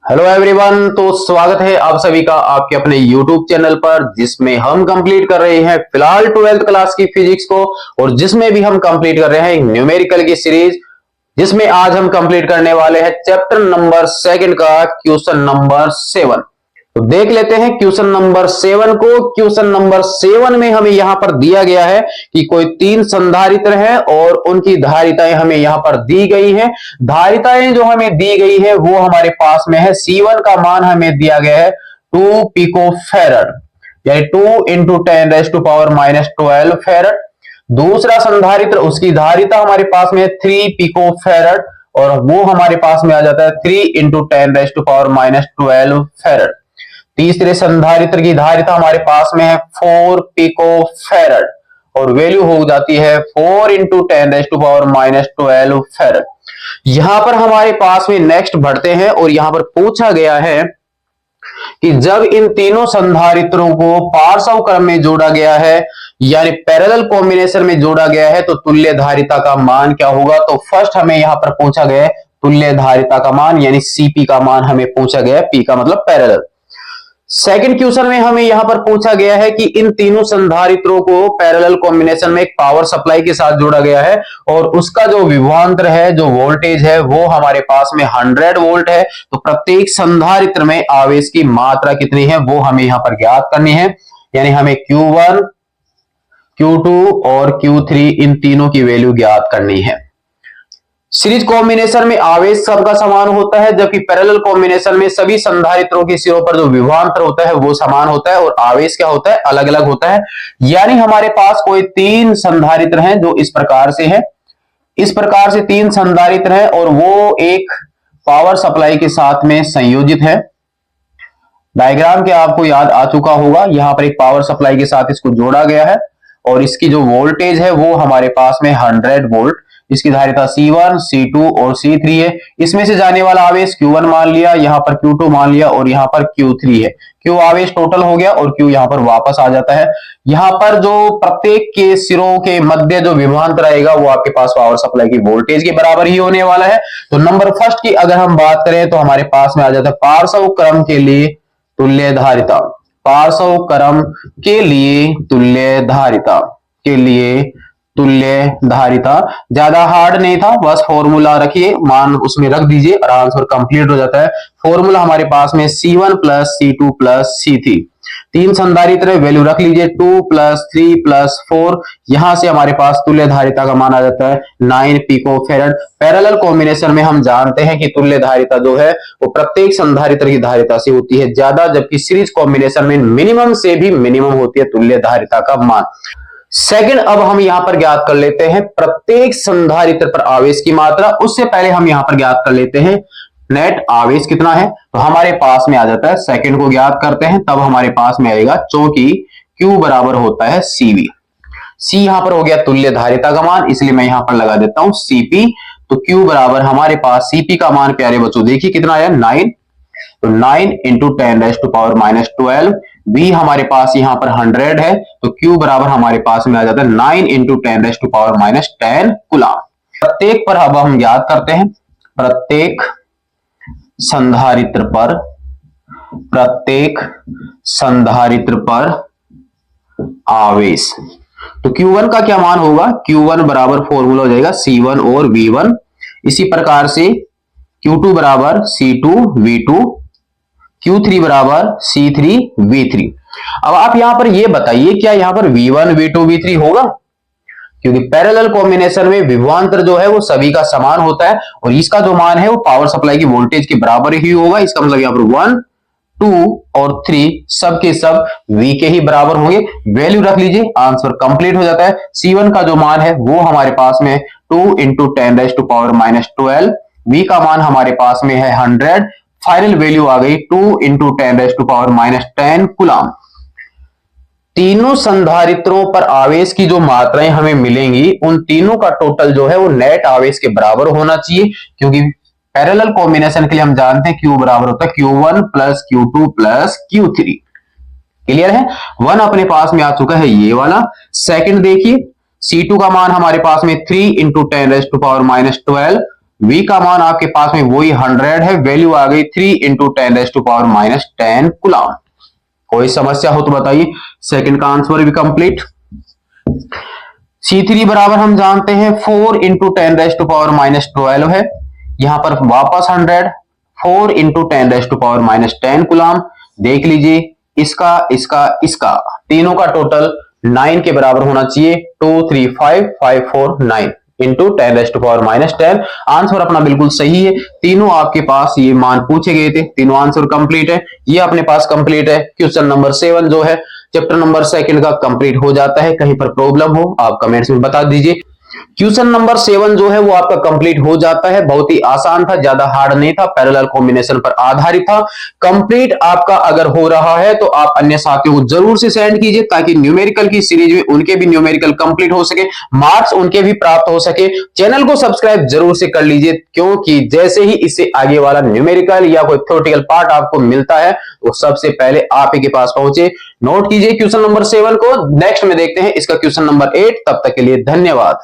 Hello everyone. तो स्वागत है आप सभी का आपके अपने YouTube चैनल पर, जिसमें हम कंप्लीट कर रहे हैं फिलहाल 12th क्लास की फिजिक्स को, और जिसमें भी हम कंप्लीट कर रहे हैं न्यूमेरिकल की सीरीज, जिसमें आज हम कंप्लीट करने वाले हैं चैप्टर नंबर 2 का क्वेश्चन नंबर 7। तो देख लेते हैं क्वेश्चन नंबर 7 को। क्वेश्चन नंबर 7 में हमें यहां पर दिया गया है कि कोई 3 संधारित्र हैं और उनकी धारिताएं हमें यहां पर दी गई हैं। धारिताएं जो हमें दी गई है वो हमारे पास में है। C1 का मान हमें दिया गया है 2 पिकोफैरड, यानी 2 इंटू 10⁻⁻12 फैरड। दूसरा संधारित्र, उसकी धारिता हमारे पास में है 3 पिकोफैरड, और वो हमारे पास में आ जाता है 3 इंटू 10⁻⁻12 फैरड। तीसरे संधारित्र की धारिता हमारे पास में है 4 पिकोफैरड, और वैल्यू हो जाती है 4 इंटू 10⁻⁻12 फैरड। यहां पर हमारे पास में नेक्स्ट बढ़ते हैं, और यहां पर पूछा गया है कि जब इन तीनों संधारित्रों को पार्श्व क्रम में जोड़ा गया है, यानी पैरेलल कॉम्बिनेशन में जोड़ा गया है, तो तुल्य धारिता का मान क्या होगा। तो फर्स्ट हमें यहां पर पूछा गया है तुल्य धारिता का मान, यानी सीपी का मान हमें पूछा गया है। पी का मतलब पैरेलल। सेकंड क्वेश्चन में हमें यहां पर पूछा गया है कि इन तीनों संधारित्रों को पैरेलल कॉम्बिनेशन में एक पावर सप्लाई के साथ जोड़ा गया है, और उसका जो विभवांतर है, जो वोल्टेज है, वो हमारे पास में 100 वोल्ट है। तो प्रत्येक संधारित्र में आवेश की मात्रा कितनी है वो हमें यहां पर ज्ञात करनी है, यानी हमें Q1, Q2 और Q3 इन तीनों की वैल्यू ज्ञात करनी है। सीरीज कॉम्बिनेशन में आवेश सबका समान होता है, जबकि पैरेलल कॉम्बिनेशन में सभी संधारित्रों के सिरों पर जो विभवांतर होता है वो समान होता है, और आवेश क्या होता है, अलग अलग होता है। यानी हमारे पास कोई 3 संधारित्र हैं जो इस प्रकार से है। इस प्रकार से 3 संधारित्र है, और वो एक पावर सप्लाई के साथ में संयोजित है। डायग्राम के आपको याद आ चुका होगा। यहां पर एक पावर सप्लाई के साथ इसको जोड़ा गया है, और इसकी जो वोल्टेज है वो हमारे पास में 100 वोल्ट। इसकी धारिता C1, C2 और C3 है। इसमें से जाने वाला आवेश Q1 मान लिया, यहां पर Q2 मान लिया, और यहां पर Q3 है। Q आवेश टोटल हो गया, और Q यहां पर वापस आ जाता है। यहां पर जो प्रत्येक के सिरों के मध्य जो विभवांतर रहेगा वो आपके पास पावर सप्लाई की वोल्टेज के बराबर ही होने वाला है। तो नंबर फर्स्ट की अगर हम बात करें तो हमारे पास में आ जाता है पार्श्व क्रम के लिए तुल्य धारिता। पार्श्व क्रम के लिए तुल्य धारिता के लिए तुल्य धारिता ज्यादा हार्ड नहीं था, बस फॉर्मूला रखिए, मान उसमें रख दीजिए और आंसर कंप्लीट हो जाता है। फॉर्मूला हमारे पास में C1 plus C2 plus C3। 3 संधारित्र वैल्यू रख लीजिए 2 प्लस 3 प्लस 4। यहां से हमारे पास तुल्य धारिता का मान आ जाता है 9 पिकोफैरड। पैरेलल कॉम्बिनेशन में हम जानते हैं कि तुल्य धारिता जो है वो प्रत्येक संधारित्र की धारिता से होती है ज्यादा, जबकि सीरीज कॉम्बिनेशन में मिनिमम से भी मिनिमम होती है तुल्य धारिता का मान। सेकंड, अब हम यहां पर ज्ञात कर लेते हैं प्रत्येक संधारित्र पर आवेश की मात्रा। उससे पहले हम यहां पर ज्ञात कर लेते हैं नेट आवेश कितना है। तो हमारे पास में आ जाता है, सेकंड को ज्ञात करते हैं तब हमारे पास में आएगा, क्योंकि Q बराबर होता है CV। C यहां पर हो गया तुल्य धारिता का मान, इसलिए मैं यहां पर लगा देता हूं CP। तो Q बराबर हमारे पास CP का मान प्यारे बच्चों देखिए कितना है, 9। तो 9 इंटू 10⁻⁻12। V हमारे पास यहां पर 100 है, तो Q बराबर हमारे पास में आ जाता है 9 इंटू 10⁻⁻10 कूलम। प्रत्येक पर अब हम ज्ञात करते हैं प्रत्येक संधारित्र पर आवेश। तो Q1 का क्या मान होगा, Q1 बराबर फॉर्मूला हो जाएगा C1 और V1। इसी प्रकार से Q2 बराबर C2 V2, Q3 बराबर C3 V3। अब आप यहां पर ये बताइए, क्या यहां पर V1 V2 V3 होगा, क्योंकि पैरेलल कॉम्बिनेशन में विभवांतर जो है वो सभी का समान होता है, और इसका जो मान है वो पावर सप्लाई की वोल्टेज के बराबर ही होगा। इसका मतलब यहां पर 1, 2 और 3 सब के सब V के ही बराबर होंगे। वैल्यू रख लीजिए, आंसर कंप्लीट हो जाता है। C1 का जो मान है वो हमारे पास में 2 इंटू 10⁻⁻12। V का मान हमारे पास में है 100। फाइनल वैल्यू आ गई 2 इंटू 10⁻⁻10 कूलम। तीनों संधारित्रों पर आवेश की जो मात्राएं हमें मिलेंगी, उन तीनों का टोटल जो है वो नेट आवेश के बराबर होना चाहिए, क्योंकि पैरेलल कॉम्बिनेशन के लिए हम जानते हैं Q बराबर होता है Q1 plus Q2 plus Q3। Clear है। 1 अपने पास में आ चुका है ये वाला। सेकंड देखिए, C2 का मान हमारे पास में 3 इंटू 10⁻⁻12। v का मान आपके पास में वही 100 है, वैल्यू आ गई 3 इंटू 10⁻⁻10 कूलम। कोई समस्या हो तो बताइए। सेकंड का आंसर भी कंप्लीट। C3 बराबर हम जानते हैं 4 इंटू 10⁻12 है, यहां पर वापस 100, 4 इंटू 10⁻10 कूलम। देख लीजिए इसका इसका इसका तीनों का टोटल 9 के बराबर होना चाहिए। 2 3 5 5 4 9 इंटू 10⁻10। आंसर अपना बिल्कुल सही है। तीनों आपके पास ये मान पूछे गए थे, तीनों आंसर कंप्लीट है। ये अपने पास कंप्लीट है। क्वेश्चन नंबर 7 जो है चैप्टर नंबर 2 का कंप्लीट हो जाता है। कहीं पर प्रॉब्लम हो आप कमेंट्स में बता दीजिए। क्वेश्चन नंबर 7 जो है वो आपका कंप्लीट हो जाता है। बहुत ही आसान था, ज्यादा हार्ड नहीं था, पैरेलल कॉम्बिनेशन पर आधारित था। कंप्लीट आपका अगर हो रहा है तो आप अन्य साथियों को जरूर से सेंड कीजिए ताकि न्यूमेरिकल की सीरीज में उनके भी न्यूमेरिकल कंप्लीट हो सके, मार्क्स उनके भी प्राप्त हो सके। चैनल को सब्सक्राइब जरूर से कर लीजिए, क्योंकि जैसे ही इससे आगे वाला न्यूमेरिकल या कोई थ्योरेटिकल पार्ट आपको मिलता है वो सबसे पहले आप ही के पास पहुंचे। नोट कीजिए क्वेश्चन नंबर 7 को। नेक्स्ट में देखते हैं इसका क्वेश्चन नंबर 8। तब तक के लिए धन्यवाद।